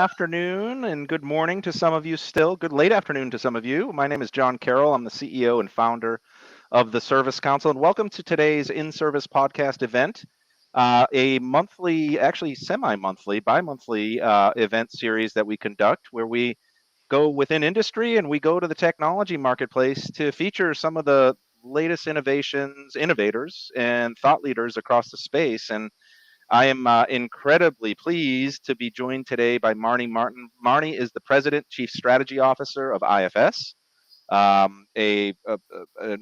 afternoon and good morning to some of you still. Good late afternoon to some of you. My name is John Carroll. I'm the CEO and founder of the Service Council, and welcome to today's inService podcast event, a monthly, actually semi-monthly, bi-monthly event series that we conduct where we go within industry and we go to the technology marketplace to feature some of the latest innovations, innovators, and thought leaders across the space. And I am incredibly pleased to be joined today by Marne Martin. Marne is the President, Chief Strategy Officer of IFS, an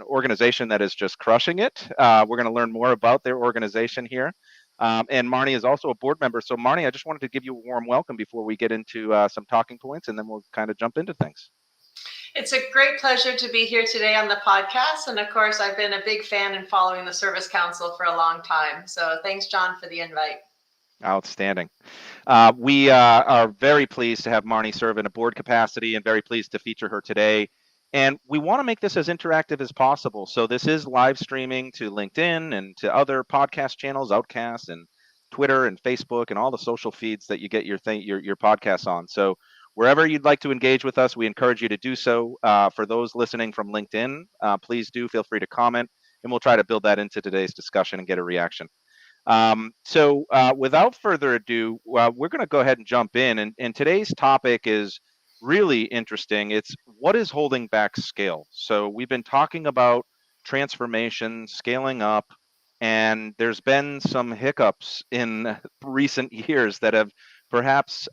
organization that is just crushing it. We're going to learn more about their organization here. And Marne is also a board member. So Marne, I just wanted to give you a warm welcome before we get into some talking points, and then we'll kind of jump into things. It's a great pleasure to be here today on the podcast. And of course, I've been a big fan and following the Service Council for a long time. So thanks, John, for the invite. Outstanding. We are very pleased to have Marne serve in a board capacity and very pleased to feature her today. And we want to make this as interactive as possible. So this is live streaming to LinkedIn and to other podcast channels, Outcast and Twitter and Facebook and all the social feeds that you get your podcasts on. So wherever you'd like to engage with us, we encourage you to do so. For those listening from LinkedIn, please do feel free to comment, and we'll try to build that into today's discussion and get a reaction. So without further ado, we're going to go ahead and jump in. And today's topic is really interesting. It's what is holding back scale. So we've been talking about transformation, scaling up, and there's been some hiccups in recent years that have perhaps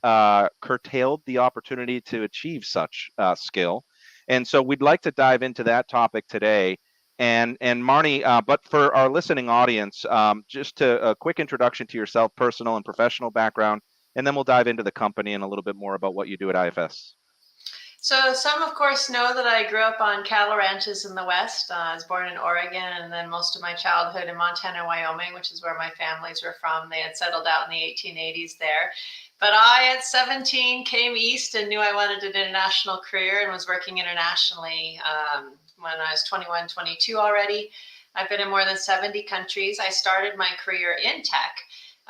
curtailed the opportunity to achieve such scale. And so we'd like to dive into that topic today. And Marne, but for our listening audience, just a quick introduction to yourself, personal and professional background, and then we'll dive into the company and a little bit more about what you do at IFS. So some, of course, know that I grew up on cattle ranches in the West. I was born in Oregon, and then most of my childhood in Montana, Wyoming, which is where my families were from. They had settled out in the 1880s there. But I, at 17, came east and knew I wanted an international career and was working internationally when I was 21, 22 already. I've been in more than 70 countries. I started my career in tech.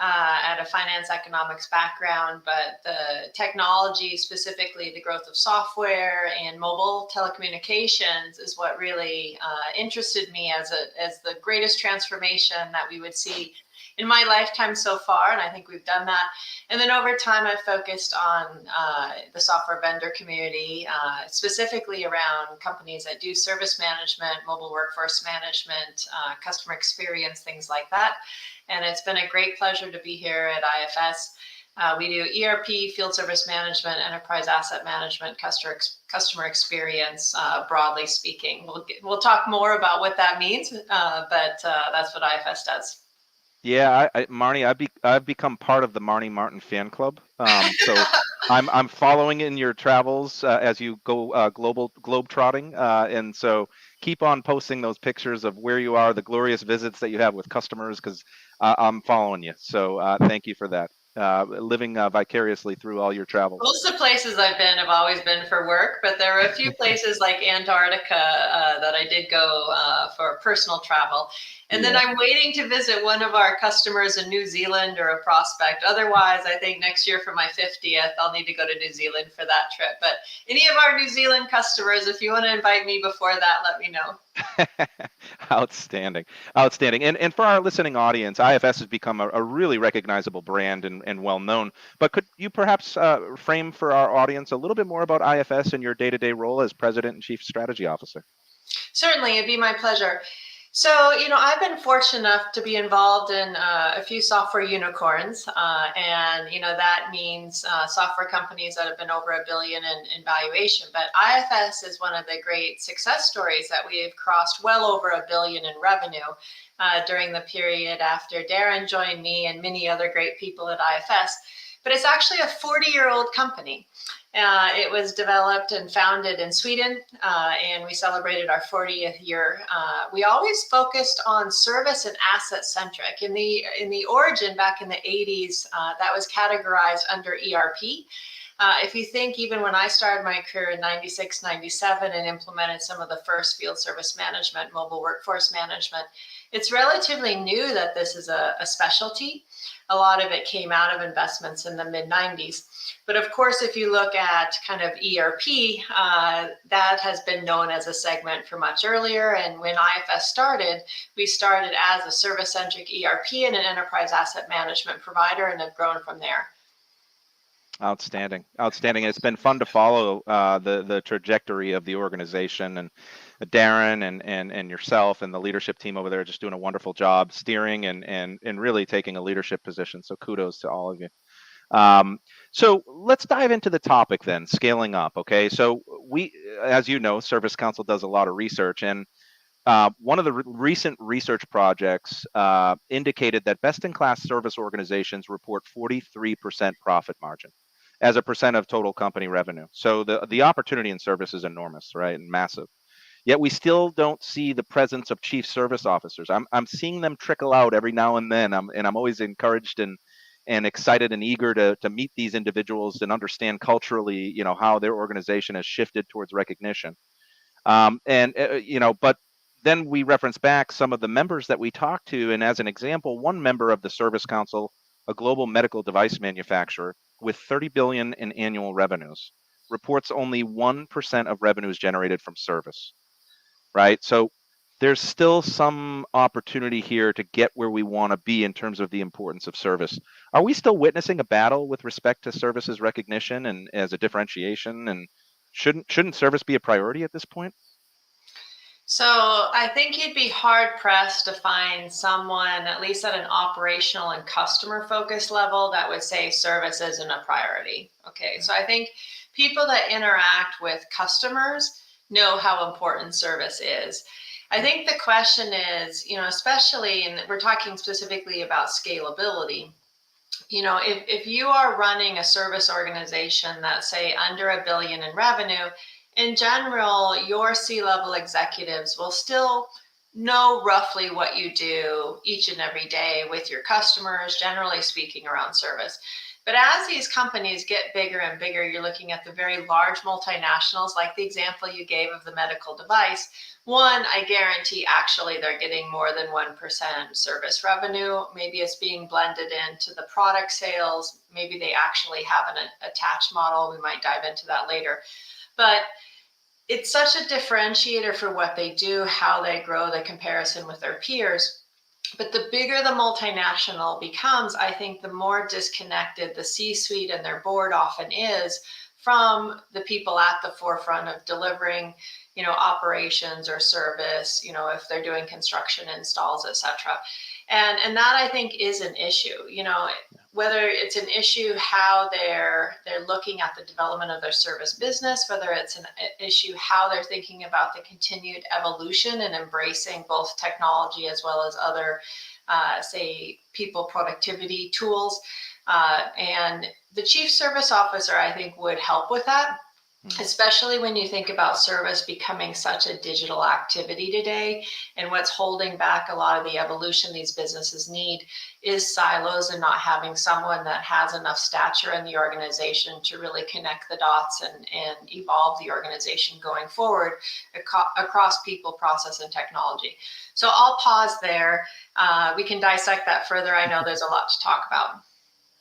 At a finance economics background, but the technology, specifically the growth of software and mobile telecommunications, is what really interested me as the greatest transformation that we would see in my lifetime so far, and I think we've done that. And then over time, I've focused on the software vendor community, specifically around companies that do service management, mobile workforce management, customer experience, things like that. And it's been a great pleasure to be here at IFS. We do ERP, field service management, enterprise asset management, customer experience, broadly speaking. We'll talk more about what that means, but that's what IFS does. Yeah, Marne, I've become part of the Marne Martin fan club. So I'm following in your travels as you go globe trotting, and so keep on posting those pictures of where you are, the glorious visits that you have with customers, because I'm following you. So thank you for that. Living vicariously through all your travels. Most of the places I've been have always been for work, but there are a few places like Antarctica that I did go for personal travel. And then I'm waiting to visit one of our customers in New Zealand or a prospect. Otherwise, I think next year for my 50th, I'll need to go to New Zealand for that trip. But any of our New Zealand customers, if you want to invite me before that, let me know. Outstanding. And for our listening audience, IFS has become a really recognizable brand and well known. But could you perhaps frame for our audience a little bit more about IFS and your day-to-day role as President and Chief Strategy Officer? Certainly, it'd be my pleasure. So, I've been fortunate enough to be involved in a few software unicorns, and, that means software companies that have been over $1 billion in valuation. But IFS is one of the great success stories that we have crossed well over $1 billion in revenue during the period after Darren joined me and many other great people at IFS. But it's actually a 40-year-old company. It was developed and founded in Sweden, and we celebrated our 40th year. We always focused on service and asset centric. In the origin back in the 80s, that was categorized under ERP. If you think even when I started my career in 96, 97 and implemented some of the first field service management, mobile workforce management, it's relatively new that this is a specialty. A lot of it came out of investments in the mid 90s. But of course, if you look at kind of ERP, that has been known as a segment for much earlier. And when IFS started, we started as a service-centric ERP and an enterprise asset management provider and have grown from there. Outstanding, outstanding. It's been fun to follow the trajectory of the organization, and Darren and yourself and the leadership team over there are just doing a wonderful job steering and really taking a leadership position. So kudos to all of you. So let's dive into the topic then, scaling up. Okay, so we, as you know, Service Council does a lot of research, and one of the recent research projects indicated that best-in-class service organizations report 43% profit margin as a percent of total company revenue. So the opportunity in service is enormous, right, and massive. Yet we still don't see the presence of chief service officers. I'm seeing them trickle out every now and then. I'm always encouraged and excited and eager to meet these individuals and understand culturally, how their organization has shifted towards recognition. But then we reference back some of the members that we talked to, and as an example, one member of the Service Council, a global medical device manufacturer with 30 billion in annual revenues, reports only 1% of revenues generated from service, right? So there's still some opportunity here to get where we want to be in terms of the importance of service. Are we still witnessing a battle with respect to services recognition and as a differentiation? And shouldn't service be a priority at this point? So I think you'd be hard pressed to find someone, at least at an operational and customer focused level, that would say service isn't a priority. Okay, so I think people that interact with customers know how important service is. I think the question is, especially, and we're talking specifically about scalability. If you are running a service organization that's, say, under $1 billion in revenue, in general, your C-level executives will still know roughly what you do each and every day with your customers, generally speaking, around service. But as these companies get bigger and bigger, you're looking at the very large multinationals, like the example you gave of the medical device. One, I guarantee actually they're getting more than 1% service revenue. Maybe it's being blended into the product sales. Maybe they actually have an attached model. We might dive into that later. But it's such a differentiator for what they do, how they grow, the comparison with their peers. But the bigger the multinational becomes, I think the more disconnected the C-suite and their board often is from the people at the forefront of delivering, operations or service, if they're doing construction installs, etc. And that I think is an issue, whether it's an issue how they're looking at the development of their service business, whether it's an issue how they're thinking about the continued evolution and embracing both technology as well as other, say, people productivity tools. And the chief service officer, I think, would help with that. Especially when you think about service becoming such a digital activity today, and what's holding back a lot of the evolution these businesses need is silos and not having someone that has enough stature in the organization to really connect the dots and evolve the organization going forward across people, process, and technology. So I'll pause there. We can dissect that further. I know there's a lot to talk about.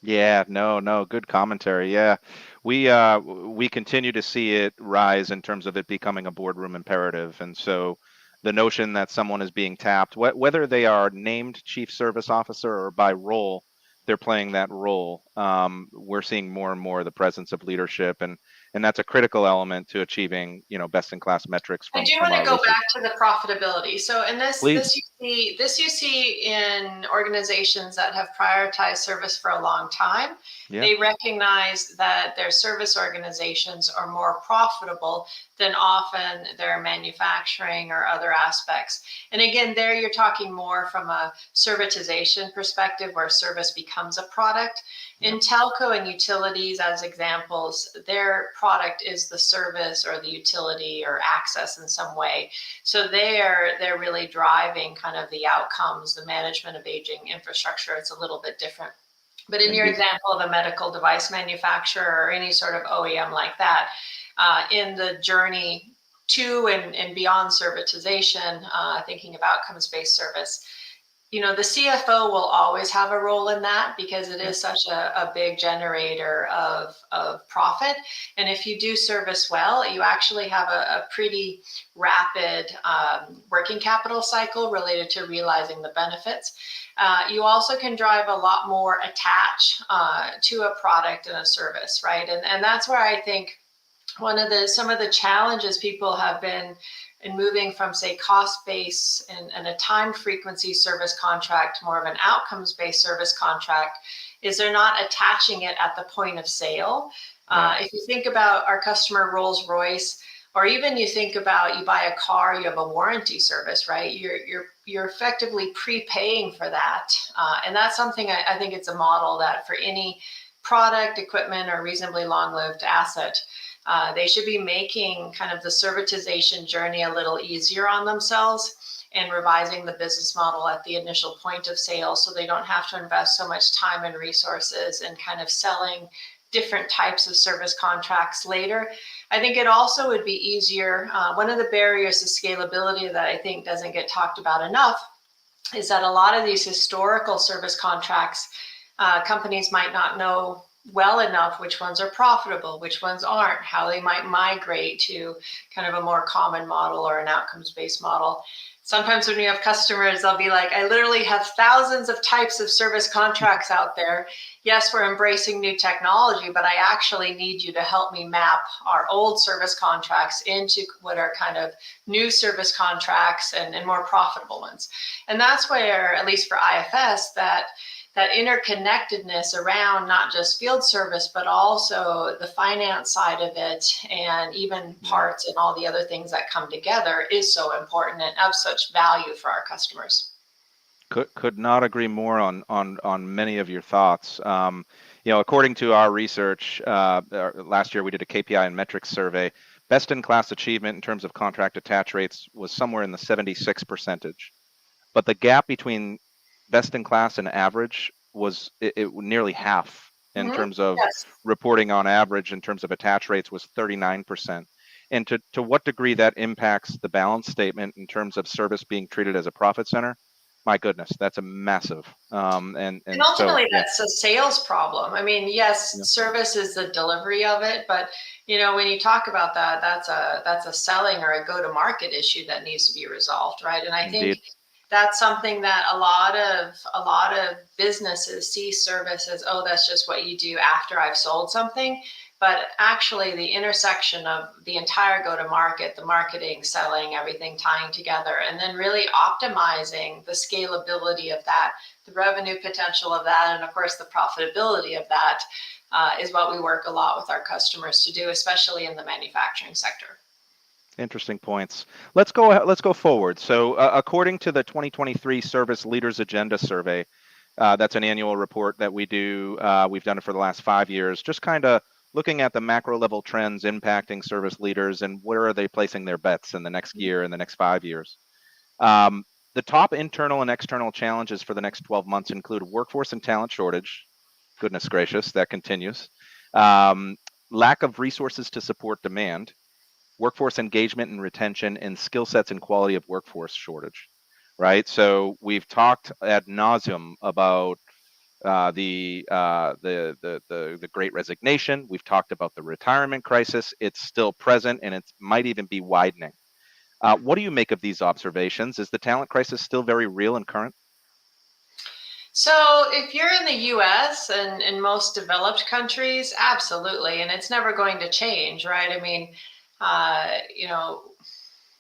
Yeah, no, good commentary. Yeah, we continue to see it rise in terms of it becoming a boardroom imperative, and so the notion that someone is being tapped, whether they are named chief service officer or by role, they're playing that role. We're seeing more and more the presence of leadership, and that's a critical element to achieving, best in class metrics I from do want to our go research. back to the profitability. So in this Please. you see in organizations that have prioritized service for a long time. Yeah. They recognize that their service organizations are more profitable than often their manufacturing or other aspects. And again, there you're talking more from a servitization perspective where service becomes a product. In telco and utilities, as examples, their product is the service or the utility or access in some way. So they're really driving kind of the outcomes, the management of aging infrastructure. It's a little bit different. But in your example of a medical device manufacturer or any sort of OEM like that, in the journey to and beyond servitization, thinking of outcomes-based service, the CFO will always have a role in that because it is such a big generator of profit. And if you do service well, you actually have a pretty rapid working capital cycle related to realizing the benefits. You also can drive a lot more attach to a product and a service, right? And that's where I think some of the challenges people have been in moving from, say, cost-based and a time frequency service contract, more of an outcomes-based service contract, is they're not attaching it at the point of sale. Right. If you think about our customer Rolls-Royce, or even you think about you buy a car, you have a warranty service, right? You're effectively prepaying for that, and that's something I think it's a model that for any product, equipment, or reasonably long-lived asset, they should be making kind of the servitization journey a little easier on themselves and revising the business model at the initial point of sale so they don't have to invest so much time and resources in kind of selling different types of service contracts later. I think it also would be easier. One of the barriers to scalability that I think doesn't get talked about enough is that a lot of these historical service contracts, companies might not know well enough which ones are profitable, which ones aren't, how they might migrate to kind of a more common model or an outcomes-based model. Sometimes when we have customers, they'll be like, I literally have thousands of types of service contracts out there. Yes, we're embracing new technology, but I actually need you to help me map our old service contracts into what are kind of new service contracts and more profitable ones. And that's where, at least for IFS, that interconnectedness around not just field service, but also the finance side of it, and even parts and all the other things that come together is so important and of such value for our customers. Could not agree more on many of your thoughts. According to our research, last year we did a KPI and metrics survey. Best in class achievement in terms of contract attach rates was somewhere in the 76%. But the gap between best in class and average was nearly half in terms of reporting on average in terms of attach rates was 39%. And to what degree that impacts the balance statement in terms of service being treated as a profit center, my goodness, that's a massive. And ultimately, that's a sales problem. I mean, yes, service is the delivery of it, but when you talk about that, that's a selling or a go-to-market issue that needs to be resolved, right? And I think that's something that a lot of businesses see service as, oh, that's just what you do after I've sold something. But actually the intersection of the entire go-to-market, the marketing, selling, everything tying together, and then really optimizing the scalability of that, the revenue potential of that, and of course the profitability of that is what we work a lot with our customers to do, especially in the manufacturing sector. Interesting points. Let's go forward. So according to the 2023 Service Leaders Agenda Survey, that's an annual report that we do. We've done it for the last 5 years, just kind of looking at the macro level trends impacting service leaders and where are they placing their bets in the next year and the next 5 years. The top internal and external challenges for the next 12 months include workforce and talent shortage. Goodness gracious, that continues. Lack of resources to support demand, workforce engagement and retention, and skill sets and quality of workforce shortage, right? So we've talked ad nauseum about the Great Resignation. We've talked about the retirement crisis. It's still present, and it might even be widening. What do you make of these observations? Is the talent crisis still very real and current? So if you're in the US and in most developed countries, absolutely. And it's never going to change, right? I mean,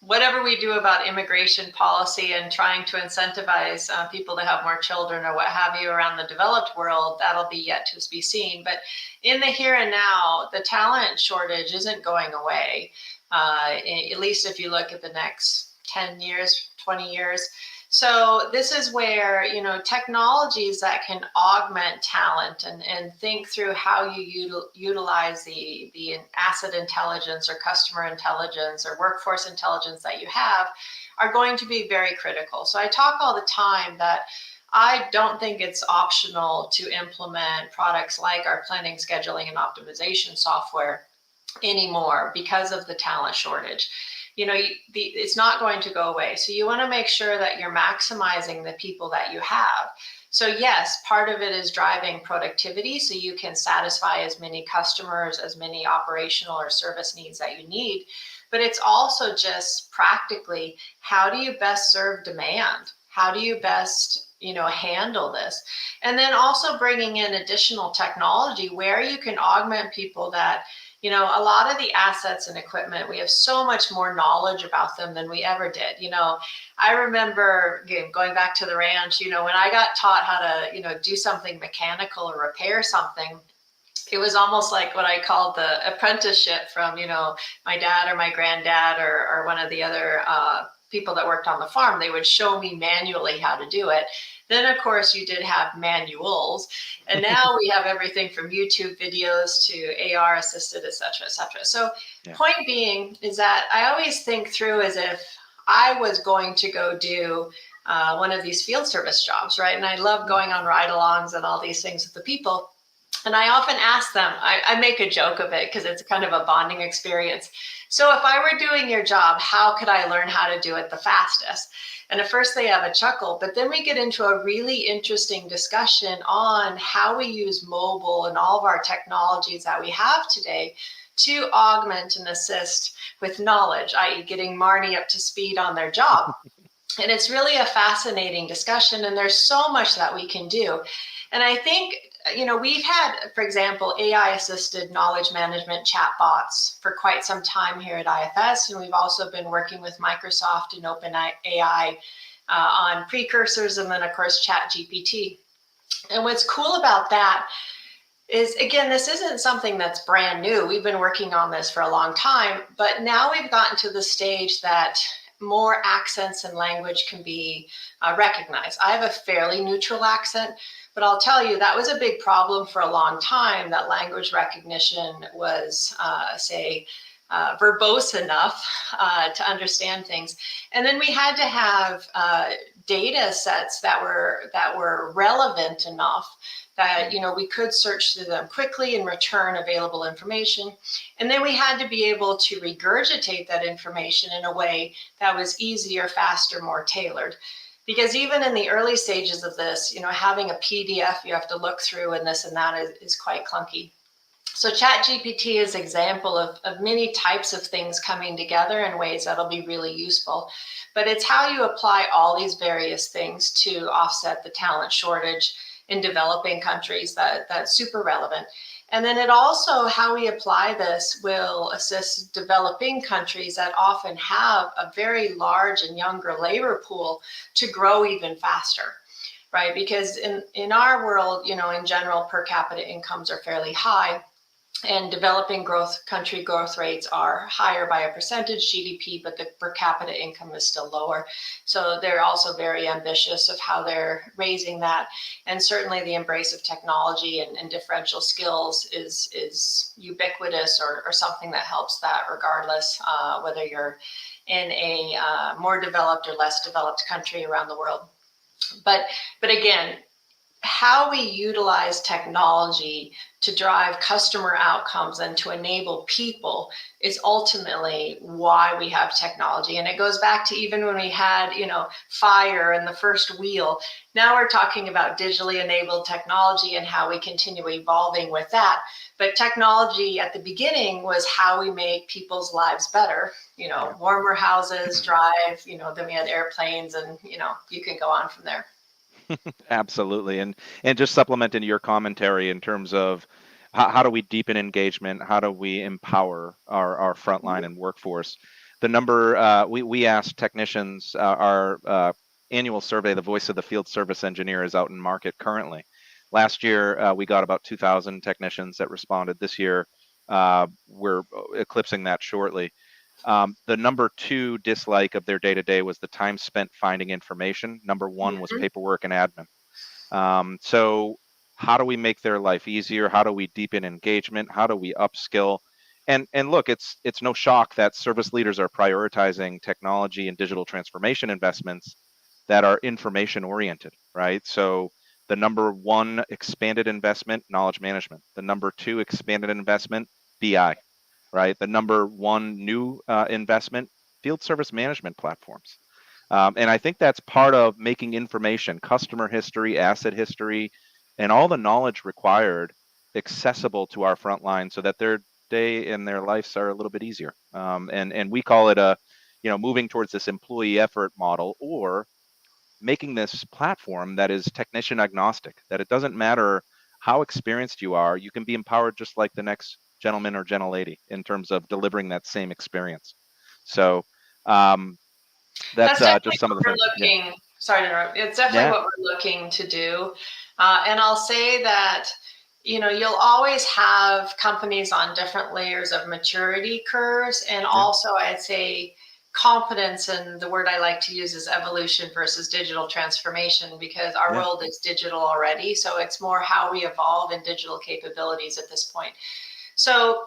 whatever we do about immigration policy and trying to incentivize people to have more children or what have you around the developed world, that'll be yet to be seen. But in the here and now, the talent shortage isn't going away, at least if you look at the next 10 years, 20 years. So this is where, technologies that can augment talent and think through how you utilize the asset intelligence or customer intelligence or workforce intelligence that you have are going to be very critical. So I talk all the time that I don't think it's optional to implement products like our planning, scheduling, and optimization software anymore because of the talent shortage. it's not going to go away. So you want to make sure that you're maximizing the people that you have. So yes, part of it is driving productivity so you can satisfy as many customers, as many operational or service needs that you need. But it's also just practically, how do you best serve demand? How do you best handle this? And then also bringing in additional technology where you can augment people that, a lot of the assets and equipment, we have so much more knowledge about them than we ever did. I remember, again, going back to the ranch, when I got taught how to, do something mechanical or repair something, it was almost like what I called the apprenticeship from, my dad or my granddad or one of the other people that worked on the farm. They would show me manually how to do it. Then, of course, you did have manuals. And now we have everything from YouTube videos to AR assisted, et cetera, et cetera. So point being is that I always think through as if I was going to go do one of these field service jobs, right? And I love going on ride-alongs and all these things with the people. And I often ask them, I make a joke of it because it's kind of a bonding experience. So if I were doing your job, how could I learn how to do it the fastest? And at first they have a chuckle, but then we get into a really interesting discussion on how we use mobile and all of our technologies that we have today to augment and assist with knowledge, i.e. getting Marnie up to speed on their job. And it's really a fascinating discussion, and there's so much that we can do. And I think, we've had, for example, AI-assisted knowledge management chatbots for quite some time here at IFS, and we've also been working with Microsoft and OpenAI on precursors, and then, of course, ChatGPT. And what's cool about that is, again, this isn't something that's brand new. We've been working on this for a long time, but now we've gotten to the stage that more accents and language can be recognized. I have a fairly neutral accent, but I'll tell you, that was a big problem for a long time, that language recognition was, verbose enough to understand things. And then we had to have data sets that were relevant enough that we could search through them quickly and return available information. And then we had to be able to regurgitate that information in a way that was easier, faster, more tailored. Because even in the early stages of this, having a PDF you have to look through and this and that is quite clunky. So ChatGPT is an example of many types of things coming together in ways that'll be really useful. But it's how you apply all these various things to offset the talent shortage in developing countries that's super relevant. And then it also, how we apply this will assist developing countries that often have a very large and younger labor pool to grow even faster, right? Because in our world, in general, per capita incomes are fairly high. And developing country growth rates are higher by a percentage GDP, but the per capita income is still lower. So they're also very ambitious of how they're raising that. And certainly the embrace of technology and differential skills is ubiquitous or something that helps that regardless, whether you're in a more developed or less developed country around the world. But again, how we utilize technology to drive customer outcomes and to enable people is ultimately why we have technology. And it goes back to even when we had, fire and the first wheel. Now we're talking about digitally enabled technology and how we continue evolving with that. But technology at the beginning was how we make people's lives better. Warmer houses, drive, then we had airplanes, and, you can go on from there. Absolutely. And just supplementing your commentary in terms of how do we deepen engagement? How do we empower our frontline and workforce? The number, we asked technicians, our annual survey, the voice of the field service engineer is out in market currently. Last year, we got about 2,000 technicians that responded. This year, we're eclipsing that shortly. The number 2 dislike of their day-to-day was the time spent finding information. Number 1 was paperwork and admin. So how do we make their life easier? How do we deepen engagement? How do we upskill? And look, it's no shock that service leaders are prioritizing technology and digital transformation investments that are information oriented, right? So the number 1 expanded investment, knowledge management. The number 2 expanded investment, BI. Right? The number 1 new investment, field service management platforms. And I think that's part of making information, customer history, asset history, and all the knowledge required accessible to our frontline so that their day and their lives are a little bit easier. And we call it moving towards this employee effort model, or making this platform that is technician agnostic, that it doesn't matter how experienced you are, you can be empowered just like the next gentleman or gentlelady in terms of delivering that same experience. So that's That's definitely just some what of the we're things. Yeah. looking. Sorry to interrupt. It's definitely Yeah. what we're looking to do. And I'll say that, you'll always have companies on different layers of maturity curves. And Yeah. also, I'd say competence, and the word I like to use is evolution versus digital transformation, because our Yeah. world is digital already. So it's more how we evolve in digital capabilities at this point. So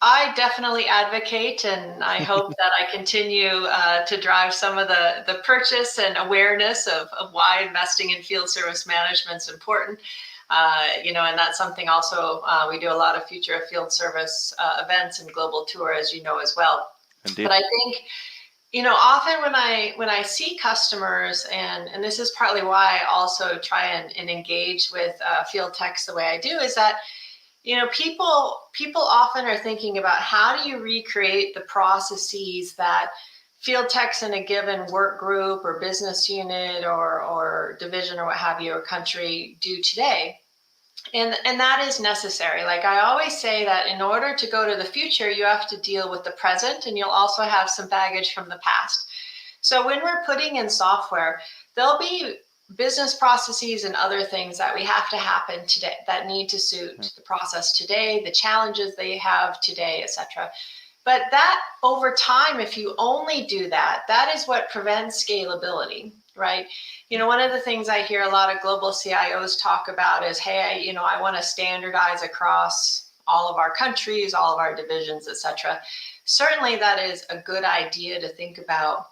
I definitely advocate, and I hope that I continue to drive some of the purchase and awareness of why investing in field service management is important. And that's something also we do a lot of future of field service events and global tour, as you know, as well. Indeed. But I think, often when I see customers, and this is partly why I also try and engage with field techs the way I do, is that people often are thinking about how do you recreate the processes that field techs in a given work group or business unit or division or what have you, or country do today. And that is necessary. Like I always say, that in order to go to the future, you have to deal with the present, and you'll also have some baggage from the past. So when we're putting in software, there'll be business processes and other things that we have to happen today that need to Yeah. suit the process today, the challenges they have today, etc. But that over time, if you only do that, that is what prevents scalability, right? One of the things I hear a lot of global CIOs talk about is, hey, I want to standardize across all of our countries, all of our divisions, etc. Certainly that is a good idea to think about,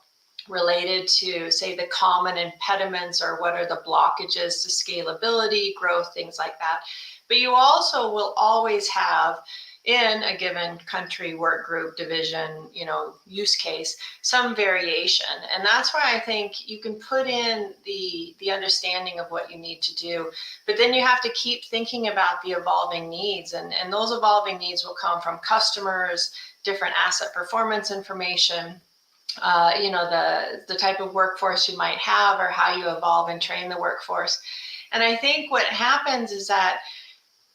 related to, say, the common impediments or what are the blockages to scalability, growth, things like that. But you also will always have, in a given country, work group, division, use case, some variation. And that's where I think you can put in the understanding of what you need to do. But then you have to keep thinking about the evolving needs. And those evolving needs will come from customers, different asset performance information, the type of workforce you might have, or how you evolve and train the workforce. And I think what happens is that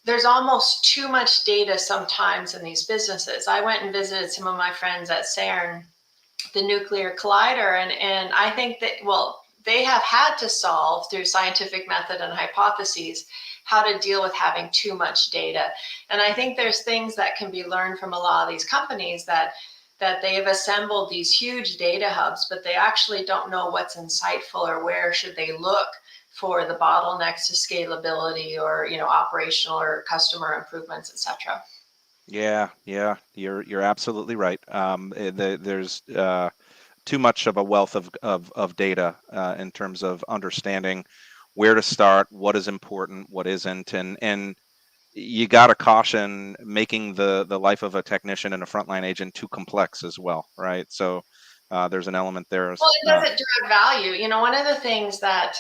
there's almost too much data sometimes in these businesses. I went and visited some of my friends at CERN, the nuclear collider, and I think that, well, they have had to solve through scientific method and hypotheses how to deal with having too much data. And I think there's things that can be learned from a lot of these companies, that they have assembled these huge data hubs, but they actually don't know what's insightful or where should they look for the bottlenecks to scalability, or operational or customer improvements, etc. Yeah. Yeah. You're absolutely right. There's too much of a wealth of data in terms of understanding where to start, what is important, what isn't, and you got to caution making the life of a technician and a frontline agent too complex as well, right? So there's an element there. Well, it doesn't drive value. One of the things that,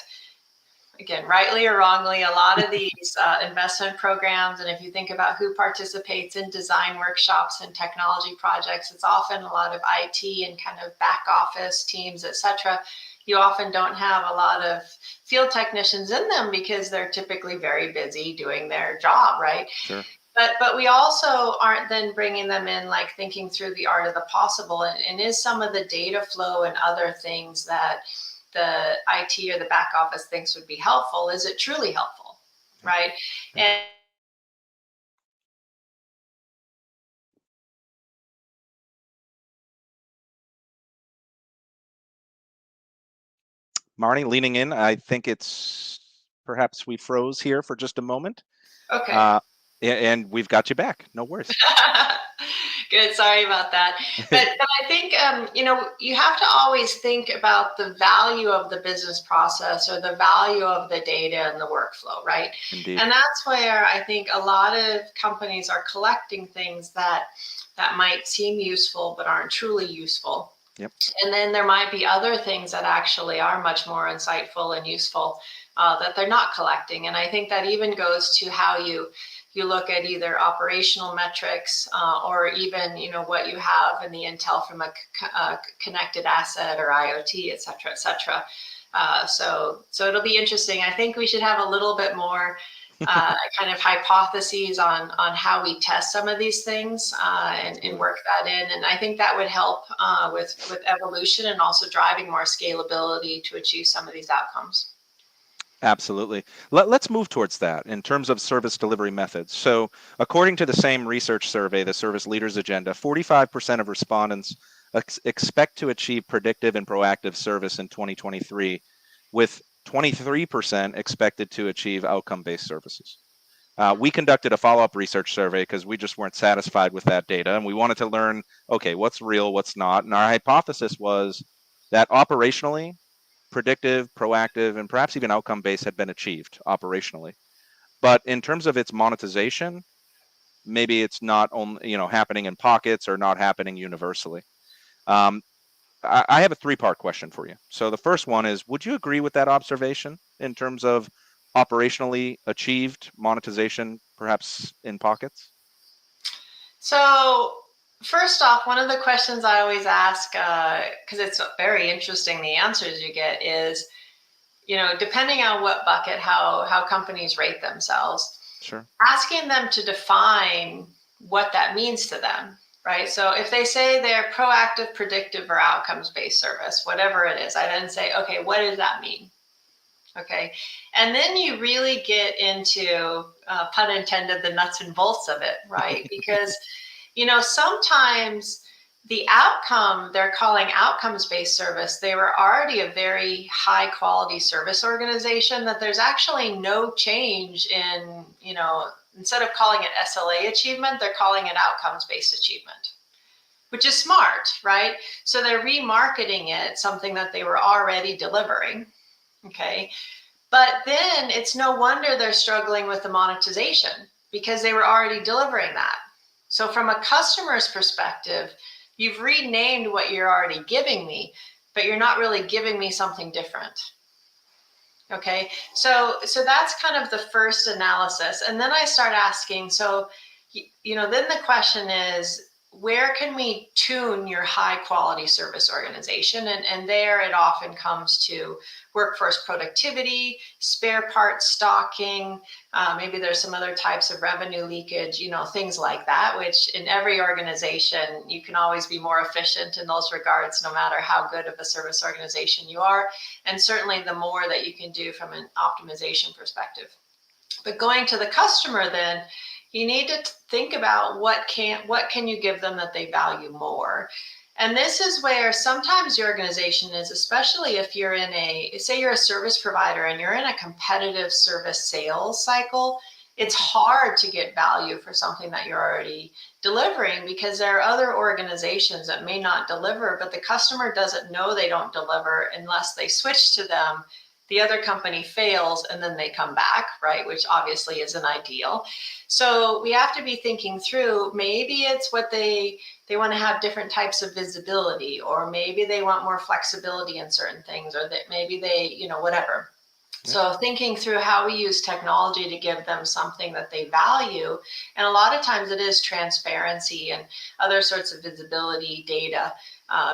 again, rightly or wrongly, a lot of these investment programs, and if you think about who participates in design workshops and technology projects, it's often a lot of IT and kind of back office teams, etc. You often don't have a lot of field technicians in them because they're typically very busy doing their job, right? Sure. But we also aren't then bringing them in, like thinking through the art of the possible, and is some of the data flow and other things that the IT or the back office thinks would be helpful, is it truly helpful, right? And Marnie, leaning in, I think it's perhaps we froze here for just a moment. okay. Uh, and we've got you back. No worries. Good. Sorry about that. But I think, you have to always think about the value of the business process, or the value of the data and the workflow, right? Indeed. And that's where I think a lot of companies are collecting things that might seem useful but aren't truly useful. Yep. And then there might be other things that actually are much more insightful and useful that they're not collecting. And I think that even goes to how you look at either operational metrics or even what you have in the intel from a connected asset or IoT, et cetera, et cetera. So it'll be interesting. I think we should have a little bit more kind of hypotheses on how we test some of these things and work that in. And I think that would help with evolution and also driving more scalability to achieve some of these outcomes. Absolutely. Let's move towards that in terms of service delivery methods. So, according to the same research survey, the Service Leaders Agenda, 45% of respondents expect to achieve predictive and proactive service in 2023, with 23% expected to achieve outcome-based services. We conducted a follow-up research survey because we just weren't satisfied with that data, and we wanted to learn, okay, what's real, what's not. And our hypothesis was that operationally, predictive, proactive, and perhaps even outcome-based had been achieved operationally. But in terms of its monetization, maybe it's not only happening in pockets or not happening universally. I have a three-part question for you. So the first one is, would you agree with that observation in terms of operationally achieved monetization, perhaps in pockets? So first off, one of the questions I always ask, because it's very interesting, the answers you get is, depending on what bucket, how companies rate themselves, Sure. asking them to define what that means to them, right? So if they say they're proactive, predictive, or outcomes-based service, whatever it is, I then say, okay, what does that mean? Okay. And then you really get into, pun intended, the nuts and bolts of it, right? Because, sometimes the outcome they're calling outcomes-based service, they were already a very high quality service organization that there's actually no change in, instead of calling it SLA achievement, they're calling it outcomes-based achievement, which is smart, right? So they're remarketing it, something that they were already delivering. Okay. But then it's no wonder they're struggling with the monetization because they were already delivering that. So from a customer's perspective, you've renamed what you're already giving me, but you're not really giving me something different. Okay, so that's kind of the first analysis. And then I start asking, so, then the question is, where can we tune your high quality service organization? And there it often comes to workforce productivity, spare parts stocking, maybe there's some other types of revenue leakage, things like that, which in every organization, you can always be more efficient in those regards, no matter how good of a service organization you are. And certainly the more that you can do from an optimization perspective. But going to the customer then, you need to think about what can you give them that they value more. And this is where sometimes your organization is, especially if you're say you're a service provider and you're in a competitive service sales cycle, it's hard to get value for something that you're already delivering because there are other organizations that may not deliver, but the customer doesn't know they don't deliver unless they switch to them. The other company fails and then they come back, right? Which obviously isn't ideal. So we have to be thinking through, maybe it's what they want to have different types of visibility, or maybe they want more flexibility in certain things, or that maybe they, whatever. Yeah. So thinking through how we use technology to give them something that they value. And a lot of times it is transparency and other sorts of visibility data.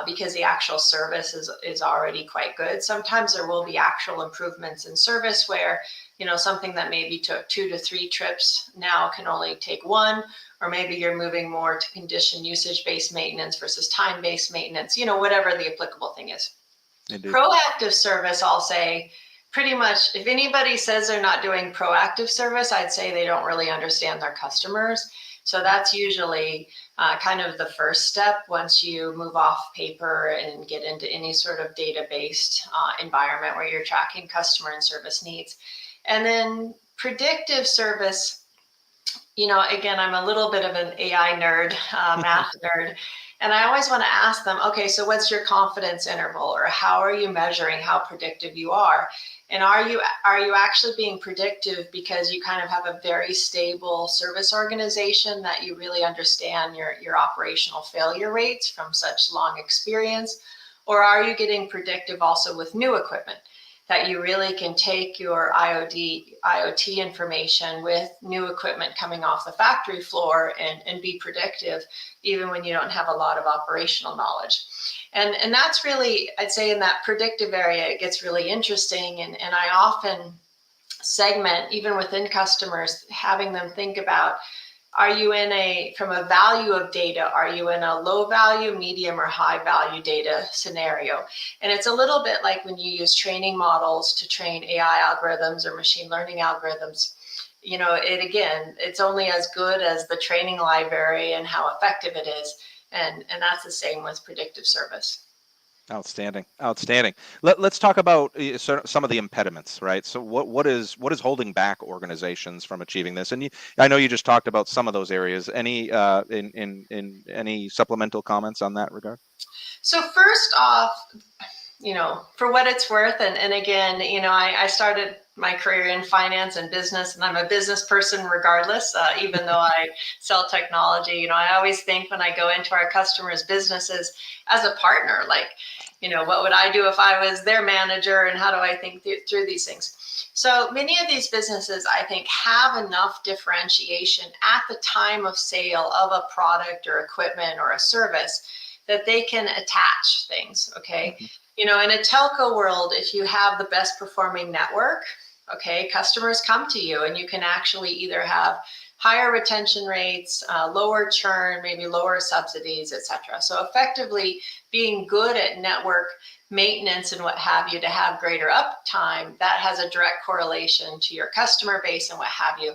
Because the actual service is already quite good. Sometimes there will be actual improvements in service where, something that maybe took 2 to 3 trips now can only take 1, or maybe you're moving more to condition usage-based maintenance versus time-based maintenance, whatever the applicable thing is. Indeed. Proactive service, I'll say, pretty much, if anybody says they're not doing proactive service, I'd say they don't really understand their customers. So that's usually kind of the first step once you move off paper and get into any sort of data-based environment where you're tracking customer and service needs. And then predictive service, Again, I'm a little bit of an AI nerd, math nerd, and I always want to ask them, okay, so what's your confidence interval, or how are you measuring how predictive you are? And are you actually being predictive because you kind of have a very stable service organization that you really understand your operational failure rates from such long experience? Or are you getting predictive also with new equipment? That you really can take your IoT information with new equipment coming off the factory floor and be predictive, even when you don't have a lot of operational knowledge. And that's really, I'd say in that predictive area, it gets really interesting. And I often segment, even within customers, having them think about, are you from a value of data, are you in a low value, medium, or high value data scenario? And it's a little bit like when you use training models to train AI algorithms or machine learning algorithms. It's only as good as the training library and how effective it is. And that's the same with predictive service. Outstanding, outstanding. Let's talk about some of the impediments, right? So what is holding back organizations from achieving this? And I know you just talked about some of those areas. Any in any supplemental comments on that regard? So first off, for what it's worth, and again, I started my career in finance and business, and I'm a business person regardless, even though I sell technology. I always think when I go into our customers' businesses as a partner, like, what would I do if I was their manager, and how do I think through these things? So many of these businesses, I think, have enough differentiation at the time of sale of a product or equipment or a service that they can attach things, okay? Mhm. In a telco world, if you have the best performing network, okay, customers come to you, and you can actually either have higher retention rates, lower churn, maybe lower subsidies, etc. So effectively being good at network maintenance and what have you to have greater uptime, that has a direct correlation to your customer base and what have you.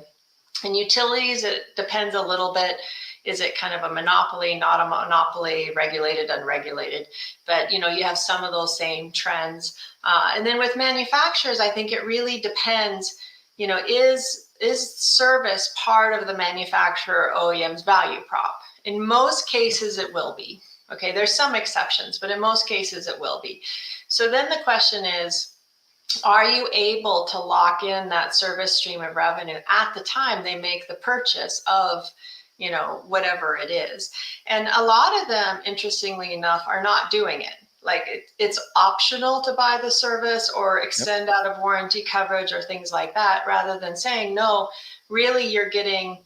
And utilities, it depends a little bit. Is it kind of a monopoly, not a monopoly, regulated, unregulated? But you have some of those same trends. And then with manufacturers, I think it really depends. Is service part of the manufacturer OEM's value prop? In most cases, it will be. Okay, there's some exceptions, but in most cases, it will be. So then the question is, are you able to lock in that service stream of revenue at the time they make the purchase of whatever it is? And a lot of them, interestingly enough, are not doing it. Like it's optional to buy the service or extend out of warranty coverage or things like that, rather than saying, no, really you're getting,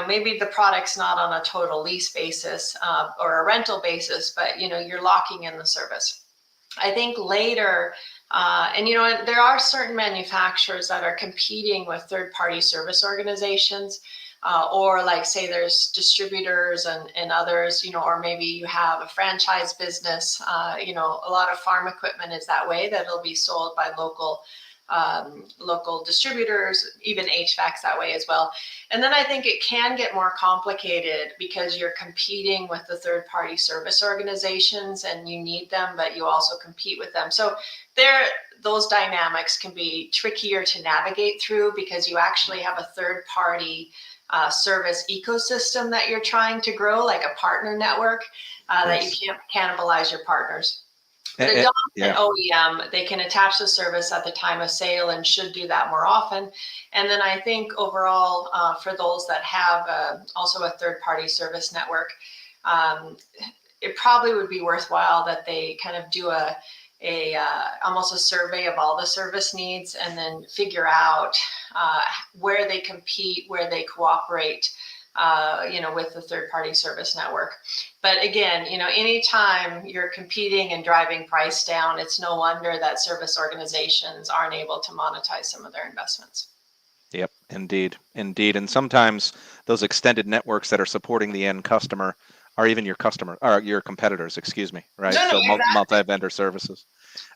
maybe the product's not on a total lease basis or a rental basis, but you're locking in the service. I think later, and there are certain manufacturers that are competing with third-party service organizations, or like say there's distributors and others, or maybe you have a franchise business. A lot of farm equipment is that way, that it'll be sold by local distributors, even HVAC's that way as well. And then I think it can get more complicated because you're competing with the third-party service organizations and you need them, but you also compete with them. So those dynamics can be trickier to navigate through because you actually have a third-party service ecosystem that you're trying to grow, like a partner network, that you can't cannibalize your partners. But a dominant OEM, they can attach the service at the time of sale and should do that more often. And then I think overall, for those that have also a third-party service network, it probably would be worthwhile that they kind of do almost a survey of all the service needs and then figure out where they compete, where they cooperate, with the third-party service network. But again, anytime you're competing and driving price down, it's no wonder that service organizations aren't able to monetize some of their investments. Yep, indeed, indeed. And sometimes those extended networks that are supporting the end customer are even your customer or your competitors, excuse me, right? No, So exactly. multi-vendor services.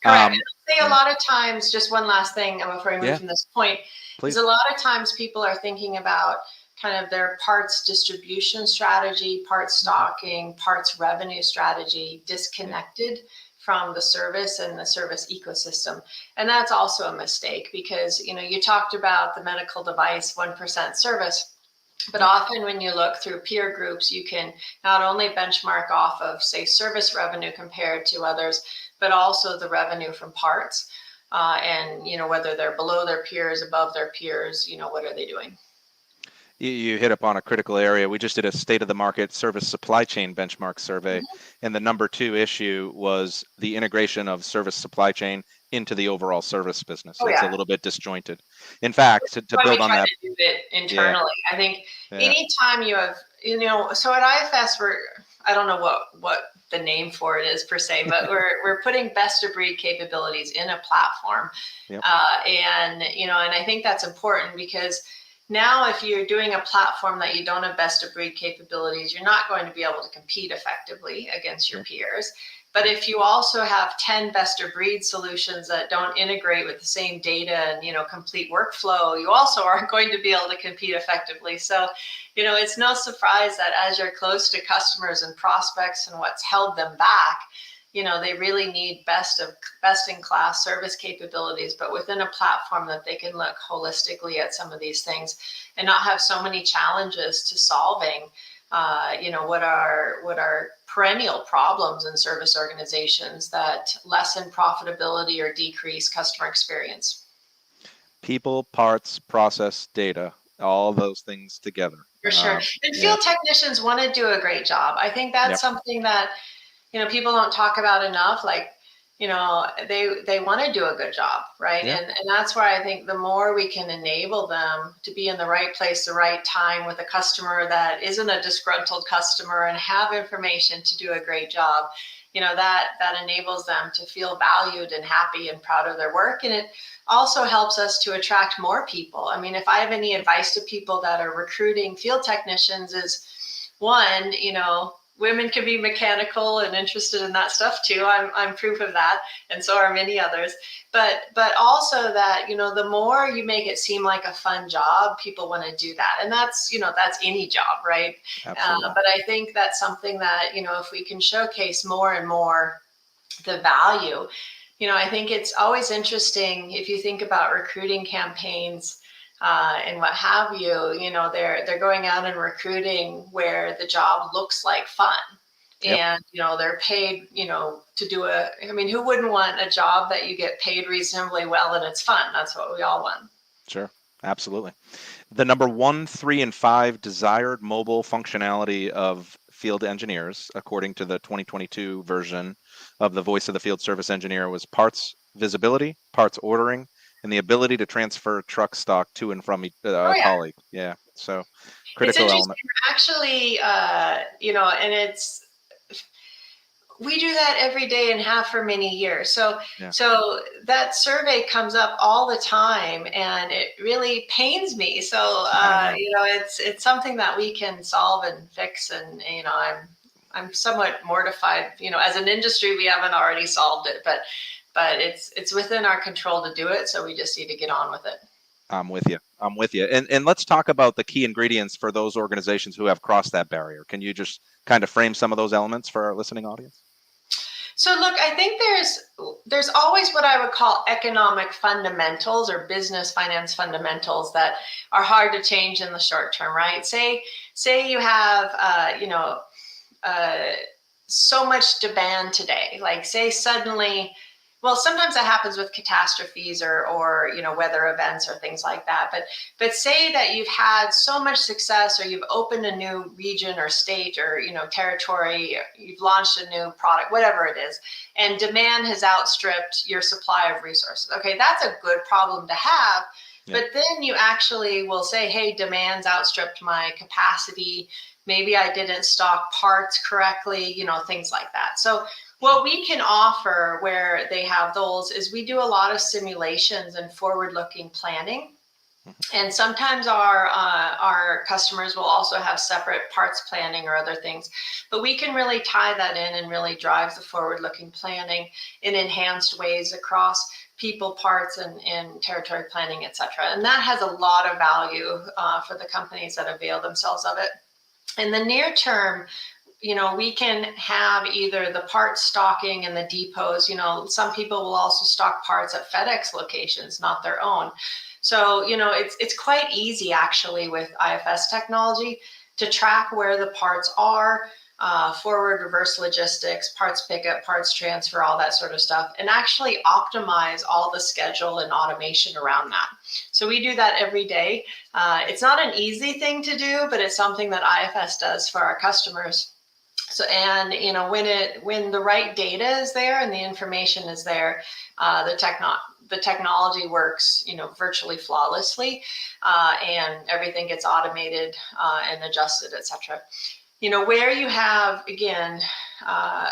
Correct. And I say a lot of times, just one last thing before we move from this point, please. is a lot of times people are thinking about kind of their parts distribution strategy, parts stocking, parts revenue strategy disconnected from the service and the service ecosystem. And that's also a mistake because, you talked about the medical device 1% service. But often when you look through peer groups, you can not only benchmark off of, say, service revenue compared to others, but also the revenue from parts. And, whether they're below their peers, above their peers, what are they doing? You hit upon a critical area. We just did a state of the market service supply chain benchmark survey, and the number 2 issue was the integration of service supply chain into the overall service business. Oh, It's a yeah. little bit disjointed. In fact, to Why we build on try that, to do it yeah, internally. I think yeah, anytime you have, so at IFS, I don't know what the name for it is per se, but we're putting best of breed capabilities in a platform. yep, And I think that's important because now if you're doing a platform that you don't have best of breed capabilities, you're not going to be able to compete effectively against your yep, peers. But if you also have 10 best of breed solutions that don't integrate with the same data and, complete workflow, you also aren't going to be able to compete effectively. So, it's no surprise that as you're close to customers and prospects and what's held them back, they really need best in class service capabilities, but within a platform that they can look holistically at some of these things and not have so many challenges to solving what are perennial problems in service organizations that lessen profitability or decrease customer experience. people, parts, process, data, all those things together. For sure. And Yeah, field technicians want to do a great job. I think that's yep, something that people don't talk about enough. Like, they want to do a good job, right? yeah, And that's why I think the more we can enable them to be in the right place, the right time with a customer that isn't a disgruntled customer and have information to do a great job, that enables them to feel valued and happy and proud of their work. And it also helps us to attract more people. I mean, if I have any advice to people that are recruiting field technicians is, one, women can be mechanical and interested in that stuff too. I'm proof of that, and so are many others. But also that the more you make it seem like a fun job, people want to do that, and that's that's any job, right? absolutely. But I think that's something that if we can showcase more and more the value, I think it's always interesting if you think about recruiting campaigns and what have you. They're going out and recruiting where the job looks like fun, Yep, and they're paid to do I mean, who wouldn't want a job that you get paid reasonably well and it's fun? That's what we all want. sure, absolutely. The number 1, 3, and 5 desired mobile functionality of field engineers, according to the 2022 version of the Voice of the Field Service Engineer, was parts visibility, parts ordering, and the ability to transfer truck stock to and from Oh a yeah, colleague. Yeah, so it's critical interesting element. actually. And we do that every day and have for many years. So Yeah, that survey comes up all the time, and it really pains me. So I know. it's something that we can solve and fix. And I'm somewhat mortified. As an industry, we haven't already solved it, but it's within our control to do it. So we just need to get on with it. I'm with you. I'm with you. And let's talk about the key ingredients for those organizations who have crossed that barrier. Can you just kind of frame some of those elements for our listening audience? So look, I think there's always what I would call economic fundamentals or business finance fundamentals that are hard to change in the short term, right? Say you have uh, so much demand today, like say suddenly, well, sometimes that happens with catastrophes or weather events or things like that. But say that you've had so much success, or you've opened a new region or state or territory, you've launched a new product, whatever it is, and demand has outstripped your supply of resources. Okay, that's a good problem to have. Yep. But then you actually will say, hey, demand's outstripped my capacity. Maybe I didn't stock parts correctly, things like that. So what we can offer where they have those is we do a lot of simulations and forward-looking planning. And sometimes our customers will also have separate parts planning or other things, but we can really tie that in and really drive the forward-looking planning in enhanced ways across people, parts, and territory planning, et cetera. And that has a lot of value for the companies that avail themselves of it. In the near term, we can have either the parts stocking in the depots. Some people will also stock parts at FedEx locations, not their own. So, it's quite easy actually with IFS technology to track where the parts are, forward, reverse logistics, parts pickup, parts transfer, all that sort of stuff, and actually optimize all the schedule and automation around that. So we do that every day. It's not an easy thing to do, but it's something that IFS does for our customers. So, and when the right data is there and the information is there, the technology works, virtually flawlessly, and everything gets automated and adjusted, etc. Where you have, again,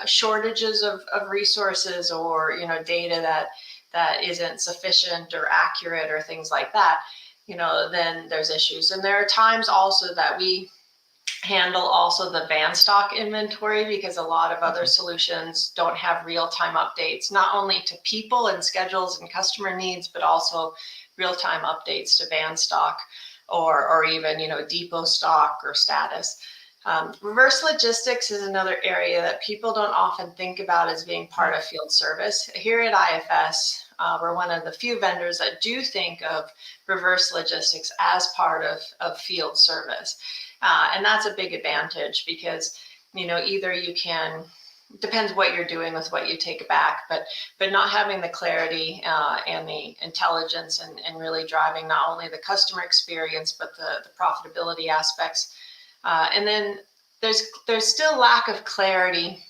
shortages of resources, or data that isn't sufficient or accurate or things like that, then there's issues. And there are times also that we handle also the van stock inventory, because a lot of other solutions don't have real-time updates, not only to people and schedules and customer needs, but also real-time updates to van stock, or even depot stock or status. Reverse logistics is another area that people don't often think about as being part of field service. Here at IFS, we're one of the few vendors that do think of reverse logistics as part of field service. And that's a big advantage, because, either you can, depends what you're doing with what you take back, but not having the clarity and the intelligence and really driving not only the customer experience, but the profitability aspects. And then there's still lack of clarity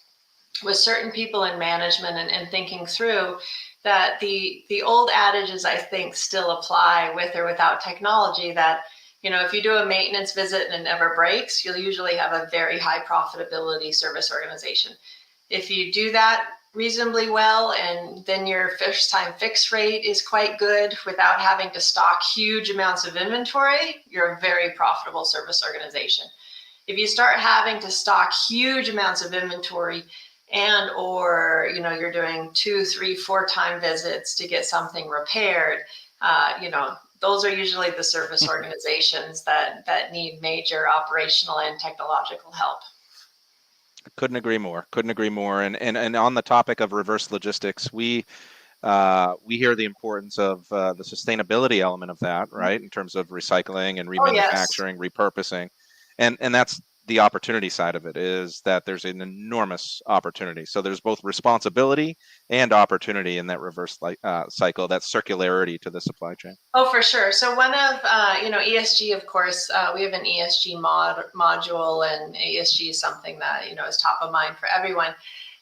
with certain people in management and thinking through that the old adages, I think, still apply with or without technology, that if you do a maintenance visit and it never breaks, you'll usually have a very high profitability service organization. If you do that reasonably well, and then your first time fix rate is quite good without having to stock huge amounts of inventory, you're a very profitable service organization. If you start having to stock huge amounts of inventory, and or you're doing 2, 3, 4 time visits to get something repaired, those are usually the service organizations that need major operational and technological help. Couldn't agree more. Couldn't agree more. And on the topic of reverse logistics, we hear the importance of the sustainability element of that, right? In terms of recycling and remanufacturing, repurposing, and that's the opportunity side of it, is that there's an enormous opportunity. So there's both responsibility and opportunity in that reverse cycle, that circularity to the supply chain. Oh, for sure. So one of, ESG, of course, we have an ESG module, and ESG is something that, is top of mind for everyone.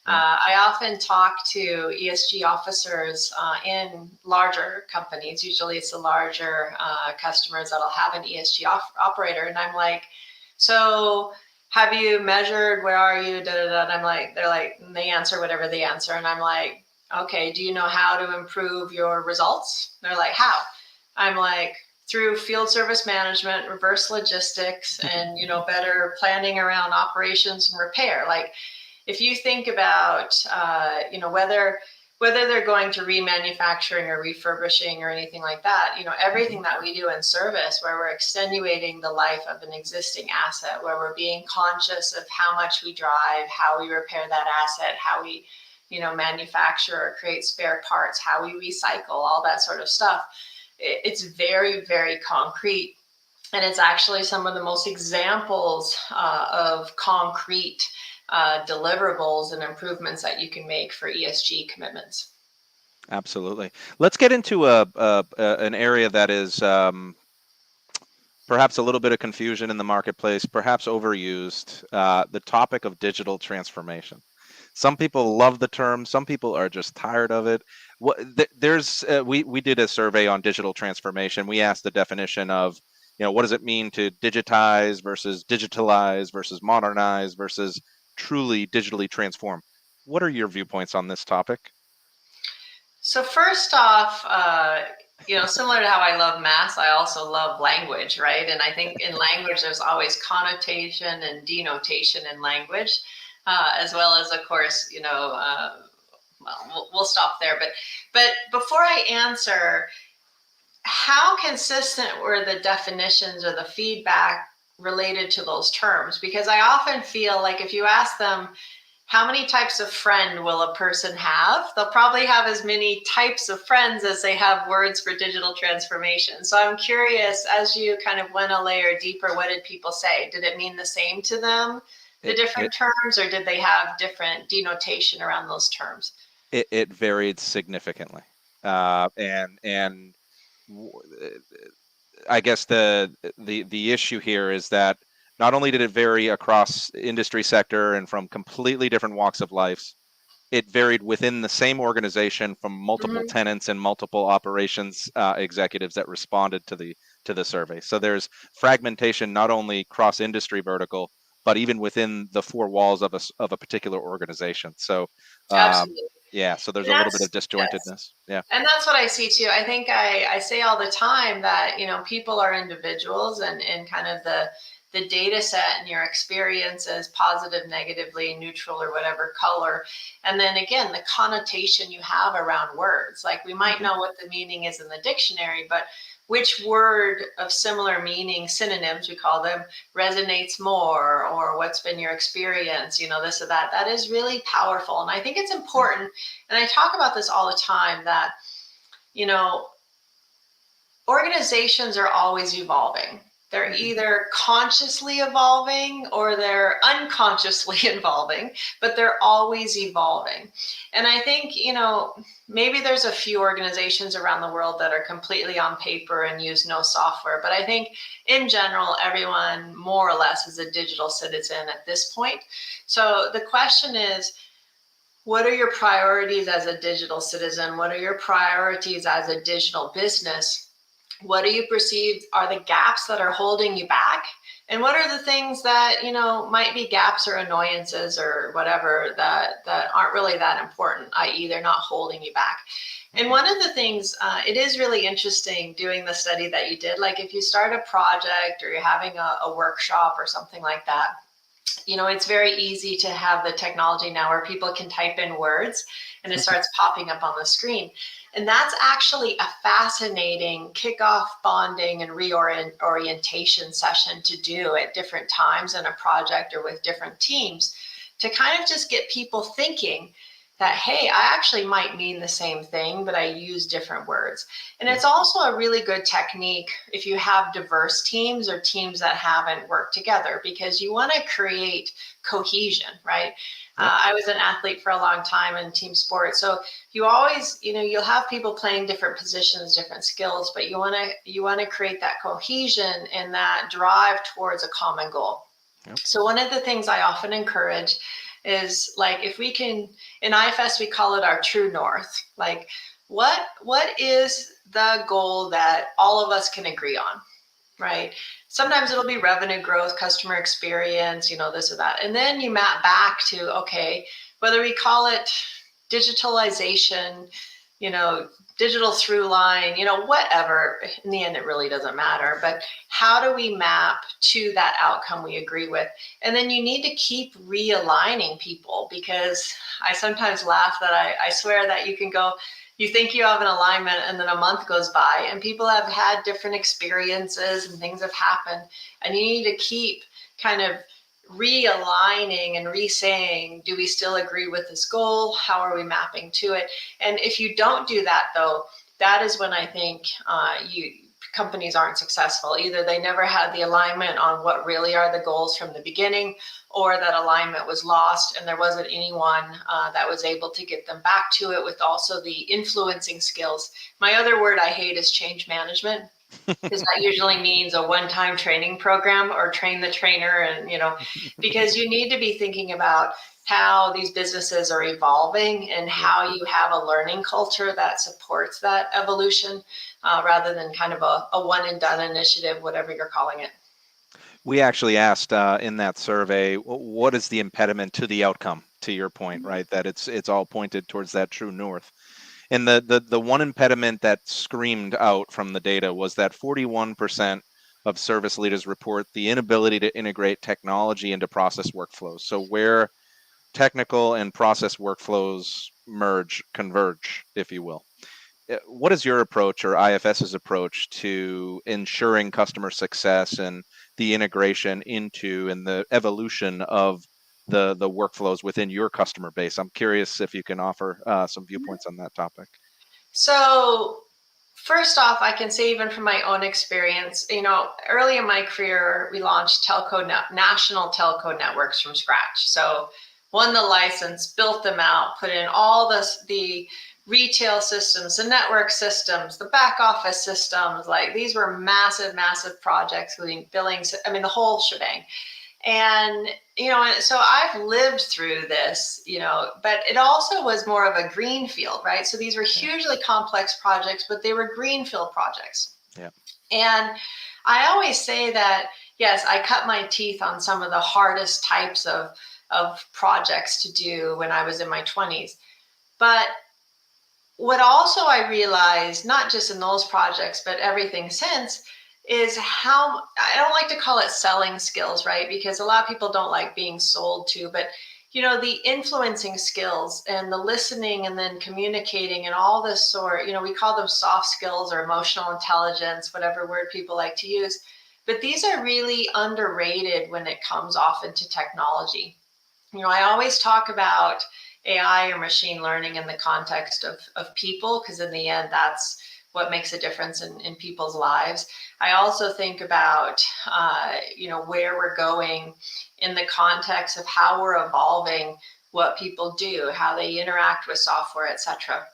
I often talk to ESG officers in larger companies. Usually it's the larger customers that'll have an ESG operator. And I'm like, so have you measured, where are you, da, da, da. And I'm like, and they answer whatever they answer. And I'm like, okay, do you know how to improve your results? They're like, how? I'm like, through field service management, reverse logistics, and, better planning around operations and repair. Like, if you think about, whether they're going to remanufacturing or refurbishing or anything like that, everything that we do in service, where we're extenuating the life of an existing asset, where we're being conscious of how much we drive, how we repair that asset, how we, manufacture or create spare parts, how we recycle, all that sort of stuff. It's very, very concrete. And it's actually some of the most examples of concrete deliverables and improvements that you can make for ESG commitments. Absolutely. Let's get into an area that is perhaps a little bit of confusion in the marketplace, perhaps overused, the topic of digital transformation. Some people love the term. Some people are just tired of it. We did a survey on digital transformation. We asked the definition of, what does it mean to digitize versus digitalize versus modernize versus truly digitally transform? What are your viewpoints on this topic? So first off, similar to how I love math, I also love language, right? And I think in language, there's always connotation and denotation in language, as well as, of course, we'll stop there. But before I answer, how consistent were the definitions or the feedback related to those terms, because I often feel like if you ask them, how many types of friend will a person have? They'll probably have as many types of friends as they have words for digital transformation. So I'm curious, as you kind of went a layer deeper, what did people say? Did it mean the same to them, the different terms, or did they have different denotation around those terms? It varied significantly. And I guess the issue here is that not only did it vary across industry sector and from completely different walks of life, it varied within the same organization from multiple tenants and multiple operations executives that responded to the survey. So there's fragmentation not only cross industry vertical, but even within the four walls of a particular organization. So Absolutely. yeah, so there's And a little bit of yes. disjointedness. Yeah. And that's what I see too. I think I say all the time that, people are individuals, and kind of the data set and your experiences, positive, negatively, neutral, or whatever color. And then again, the connotation you have around words. Like we might know what the meaning is in the dictionary, but which word of similar meaning, synonyms we call them, resonates more, or what's been your experience, this or that. That is really powerful. And I think it's important. And I talk about this all the time that, organizations are always evolving. They're either consciously evolving or they're unconsciously evolving, but they're always evolving. And I think, maybe there's a few organizations around the world that are completely on paper and use no software. But I think in general, everyone more or less is a digital citizen at this point. So the question is, what are your priorities as a digital citizen? What are your priorities as a digital business? What do you perceive are the gaps that are holding you back? And what are the things that, might be gaps or annoyances or whatever that aren't really that important, i.e. they're not holding you back? And one of the things, it is really interesting doing the study that you did, like if you start a project or you're having a workshop or something like that, it's very easy to have the technology now where people can type in words and it starts popping up on the screen. And that's actually a fascinating kickoff, bonding, and reorientation session to do at different times in a project or with different teams to kind of just get people thinking that, hey, I actually might mean the same thing, but I use different words. And it's also a really good technique if you have diverse teams or teams that haven't worked together, because you want to create cohesion, right? I was an athlete for a long time in team sports. So you always, you'll have people playing different positions, different skills, but you want to create that cohesion and that drive towards a common goal. So one of the things I often encourage is, like, if we can, in IFS, we call it our true north. Like, what is the goal that all of us can agree on, right? Sometimes it'll be revenue growth, customer experience, this or that. And then you map back to, okay, whether we call it digitalization, digital through line, whatever, in the end, it really doesn't matter. But how do we map to that outcome we agree with? And then you need to keep realigning people, because I sometimes laugh that I swear that you can go, you think you have an alignment and then a month goes by and people have had different experiences and things have happened. And you need to keep kind of realigning and re-saying, do we still agree with this goal? How are we mapping to it? And if you don't do that, though, that is when I think companies aren't successful. Either they never had the alignment on what really are the goals from the beginning, or that alignment was lost and there wasn't anyone that was able to get them back to it with also the influencing skills. My other word I hate is change management, because that usually means a one-time training program or train the trainer. And, because you need to be thinking about how these businesses are evolving and how you have a learning culture that supports that evolution, rather than kind of a one and done initiative, whatever you're calling it. We actually asked in that survey, what is the impediment to the outcome, to your point, right? That it's all pointed towards that true north. And the one impediment that screamed out from the data was that 41% of service leaders report the inability to integrate technology into process workflows. So where technical and process workflows converge, if you will. What is your approach or IFS's approach to ensuring customer success and the integration into and the evolution of the workflows within your customer base? I'm curious if you can offer some viewpoints on that topic. So first off, I can say even from my own experience, early in my career, we launched national telco networks from scratch. So won the license, built them out, put in all the retail systems, the network systems, the back office systems. Like these were massive, massive projects, including billing, the whole shebang. And, so I've lived through this, but it also was more of a greenfield, right? So these were hugely complex projects, but they were greenfield projects. Yeah. And I always say that, yes, I cut my teeth on some of the hardest types of projects to do when I was in my 20s. But what also I realized, not just in those projects, but everything since, is how I don't like to call it selling skills, right? Because a lot of people don't like being sold to, but the influencing skills and the listening and then communicating and all this sort, we call them soft skills or emotional intelligence, whatever word people like to use. But these are really underrated when it comes off into technology. I always talk about AI or machine learning in the context of people, because in the end, that's what makes a difference in people's lives. I also think about, where we're going in the context of how we're evolving what people do, how they interact with software, etc.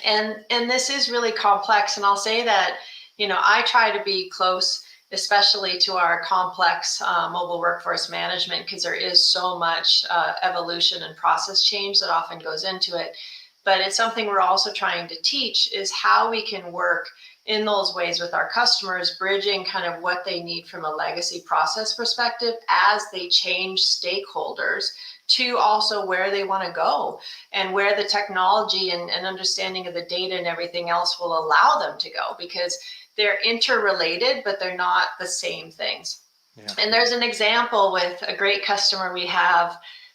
And this is really complex. And I'll say that, I try to be close, especially to our complex mobile workforce management, because there is so much evolution and process change that often goes into it. But it's something we're also trying to teach, is how we can work in those ways with our customers, bridging kind of what they need from a legacy process perspective as they change stakeholders to also where they want to go and where the technology and understanding of the data and everything else will allow them to go, because they're interrelated, but they're not the same things. Yeah. And there's an example with a great customer we have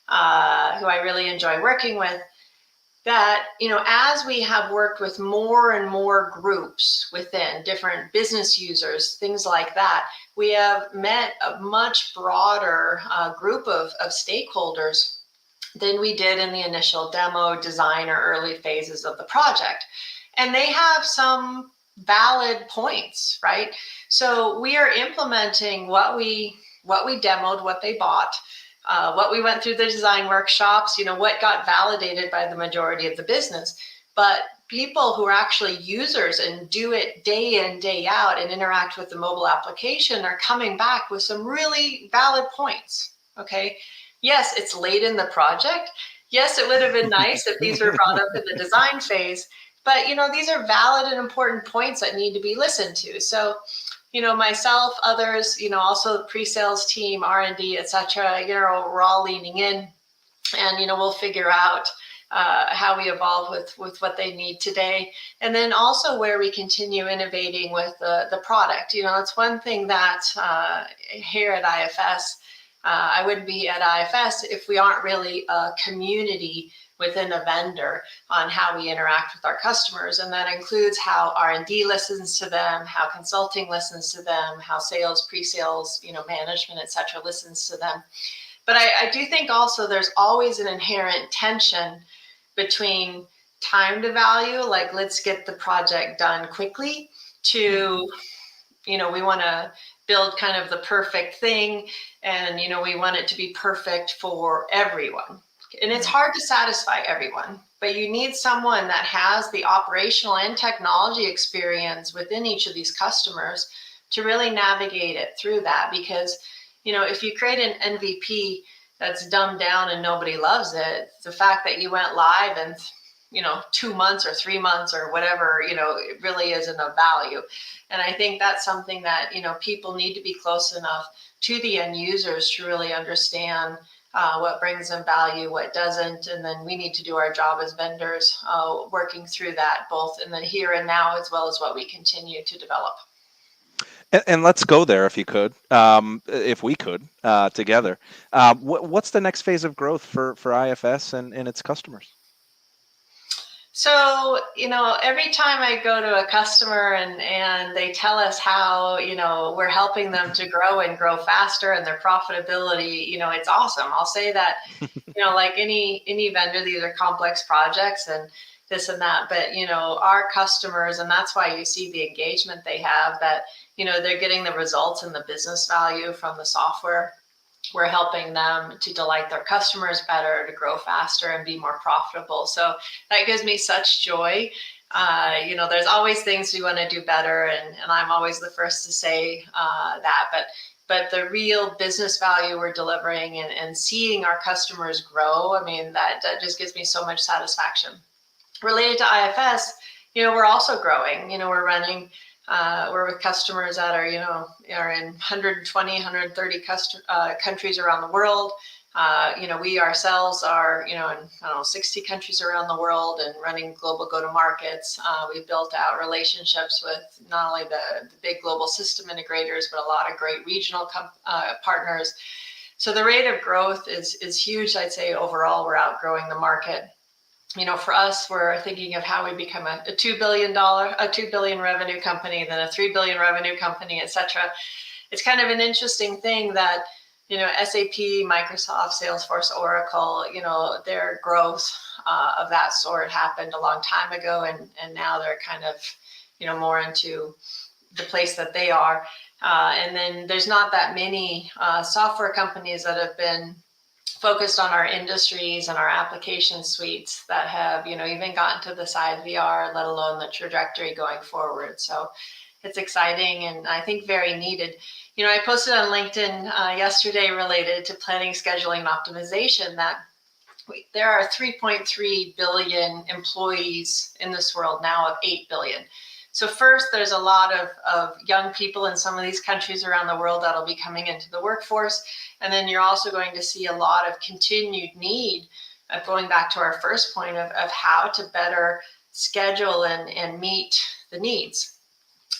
who I really enjoy working with, that, as we have worked with more and more groups within different business users, things like that, we have met a much broader group of stakeholders than we did in the initial demo, design, or early phases of the project. And they have some valid points, right? So we are implementing what we demoed, what they bought, what we went through the design workshops, what got validated by the majority of the business. But people who are actually users and do it day in, day out and interact with the mobile application are coming back with some really valid points, okay? Yes, it's late in the project. Yes, it would have been nice if these were brought up in the design phase, but these are valid and important points that need to be listened to. So, myself, others, also the pre-sales team, R&D, et cetera, we're all leaning in, and, we'll figure out how we evolve with what they need today. And then also where we continue innovating with the product. It's one thing that here at IFS, I wouldn't be at IFS if we aren't really a community within a vendor on how we interact with our customers. And that includes how R&D listens to them, how consulting listens to them, how sales, pre-sales, management, et cetera, listens to them. But I do think also there's always an inherent tension between time to value, like let's get the project done quickly, to, we want to build kind of the perfect thing, and, we want it to be perfect for everyone. And it's hard to satisfy everyone, but you need someone that has the operational and technology experience within each of these customers to really navigate it through that. Because, if you create an MVP that's dumbed down and nobody loves it, the fact that you went live in, 2 months or 3 months or whatever, it really isn't of value. And I think that's something that, people need to be close enough to the end users to really understand what brings them value, what doesn't. And then we need to do our job as vendors, working through that, both in the here and now, as well as what we continue to develop. And let's go there, if you could, if we could, together. What's the next phase of growth for IFS and its customers? So, every time I go to a customer and they tell us how, we're helping them to grow and grow faster and their profitability, it's awesome. I'll say that, like any vendor, these are complex projects and this and that, but, our customers, and that's why you see the engagement they have, that, they're getting the results and the business value from the software. We're helping them to delight their customers better, to grow faster and be more profitable. So that gives me such joy. There's always things we want to do better, and I'm always the first to say that. But the real business value we're delivering and seeing our customers grow, I mean, that just gives me so much satisfaction. Related to IFS, we're also growing. We're running we're with customers that are in 120, 130 countries around the world. We ourselves are in 60 countries around the world and running global go-to-markets. We've built out relationships with not only the big global system integrators, but a lot of great regional partners. So the rate of growth is huge. I'd say overall we're outgrowing the market. For us, we're thinking of how we become a $2 billion revenue company, then a $3 billion revenue company, et cetera. It's kind of an interesting thing that, SAP, Microsoft, Salesforce, Oracle, their growth of that sort happened a long time ago. And now they're kind of, more into the place that they are. And then there's not that many software companies that have been focused on our industries and our application suites that have, even gotten to the size we are, let alone the trajectory going forward. So it's exciting and I think very needed. I posted on LinkedIn yesterday related to planning, scheduling, and optimization that there are 3.3 billion employees in this world now of 8 billion. So first, there's a lot of young people in some of these countries around the world that'll be coming into the workforce. And then you're also going to see a lot of continued need, going back to our first point of how to better schedule and meet the needs.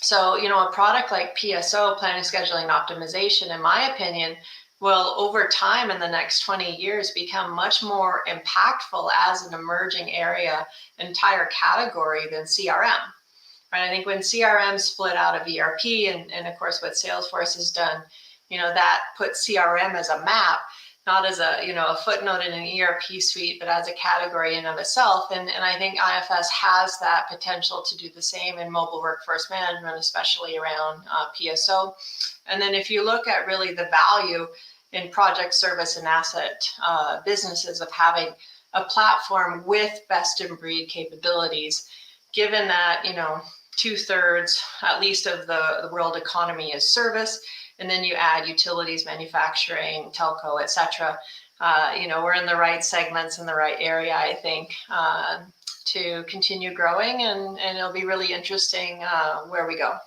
So, a product like PSO, planning, scheduling, and optimization, in my opinion, will over time in the next 20 years become much more impactful as an emerging area, entire category than CRM. Right? I think when CRM split out of ERP and of course what Salesforce has done, that puts CRM as a map, not as a footnote in an ERP suite, but as a category in of itself. And I think IFS has that potential to do the same in mobile workforce management, especially around PSO. And then if you look at really the value in project, service, and asset businesses of having a platform with best in breed capabilities, given that 2/3 at least of the world economy is service, and then you add utilities, manufacturing, telco, et cetera. We're in the right segments in the right area, I think, to continue growing, and it'll be really interesting where we go.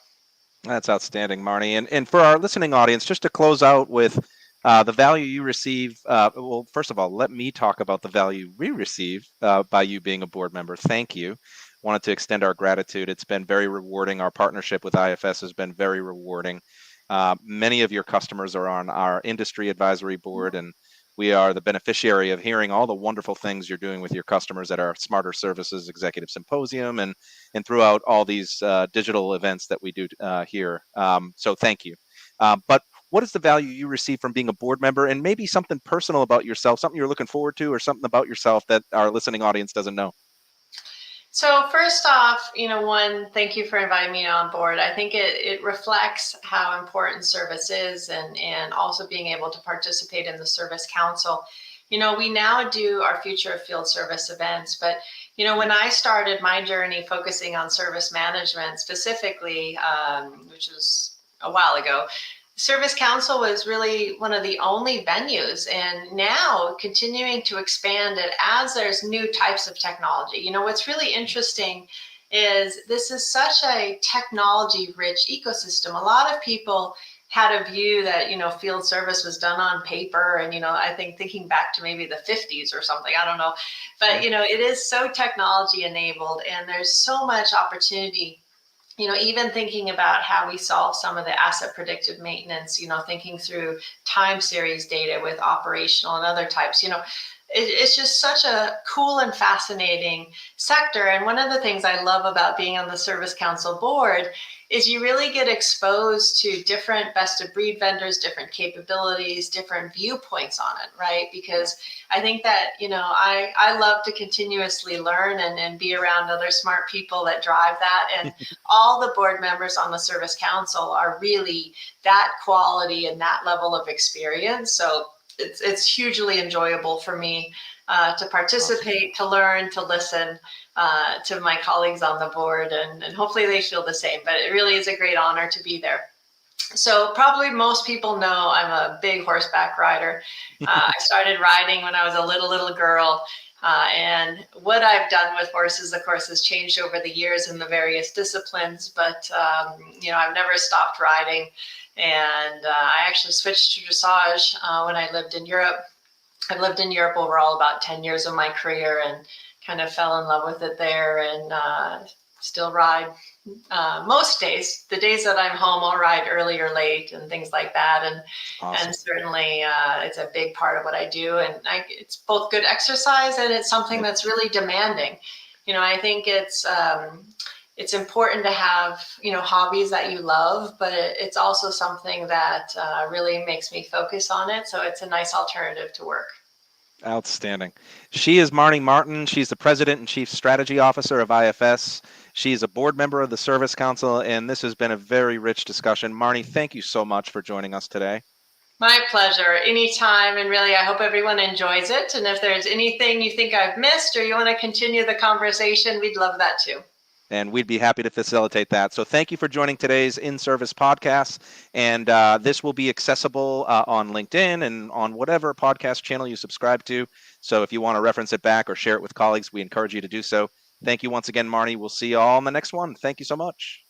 That's outstanding, Marnie. And for our listening audience, just to close out with the value you receive. Well, first of all, let me talk about the value we receive by you being a board member. Thank you. Wanted to extend our gratitude. It's been very rewarding. Our partnership with IFS has been very rewarding. Many of your customers are on our industry advisory board, and we are the beneficiary of hearing all the wonderful things you're doing with your customers at our Smarter Services Executive Symposium and throughout all these digital events that we do here. So thank you. But what is the value you receive from being a board member, and maybe something personal about yourself, something you're looking forward to, or something about yourself that our listening audience doesn't know? So first off, one, thank you for inviting me on board. I think it reflects how important service is and also being able to participate in the Service Council. We now do our Future of Field Service events, but, when I started my journey focusing on service management specifically, which was a while ago, Service Council was really one of the only venues, and now continuing to expand it as there's new types of technology. What's really interesting is this is such a technology-rich ecosystem. A lot of people had a view that, field service was done on paper, and, I think thinking back to maybe the 50s or something, I don't know. But, it is so technology enabled, and there's so much opportunity. Even thinking about how we solve some of the asset predictive maintenance, thinking through time series data with operational and other types, it's just such a cool and fascinating sector. And one of the things I love about being on the Service Council board is you really get exposed to different best of breed vendors, different capabilities, different viewpoints on it, right? Because I think that, I love to continuously learn and be around other smart people that drive that. And all the board members on the Service Council are really that quality and that level of experience. So it's hugely enjoyable for me to participate, to learn, to listen to my colleagues on the board, and hopefully they feel the same. But it really is a great honor to be there. So probably most people know I'm a big horseback rider. I started riding when I was a little girl. And what I've done with horses, of course, has changed over the years in the various disciplines, but, I've never stopped riding. And I actually switched to dressage when I lived in Europe. I've lived in Europe overall about 10 years of my career and kind of fell in love with it there, and still ride most days. The days that I'm home, I'll ride early or late and things like that. And certainly it's a big part of what I do. And it's both good exercise and it's something that's really demanding. I think it's important to have, hobbies that you love, but it's also something that really makes me focus on it. So it's a nice alternative to work. Outstanding. She is Marne Martin. She's the President and Chief Strategy Officer of IFS. She's a board member of the Service Council, and this has been a very rich discussion. Marne, thank you so much for joining us today. My pleasure. Anytime. And really, I hope everyone enjoys it. And if there's anything you think I've missed or you want to continue the conversation, we'd love that too. And we'd be happy to facilitate that. So thank you for joining today's inService podcast. And this will be accessible on LinkedIn and on whatever podcast channel you subscribe to. So if you want to reference it back or share it with colleagues, we encourage you to do so. Thank you once again, Marne. We'll see you all in the next one. Thank you so much.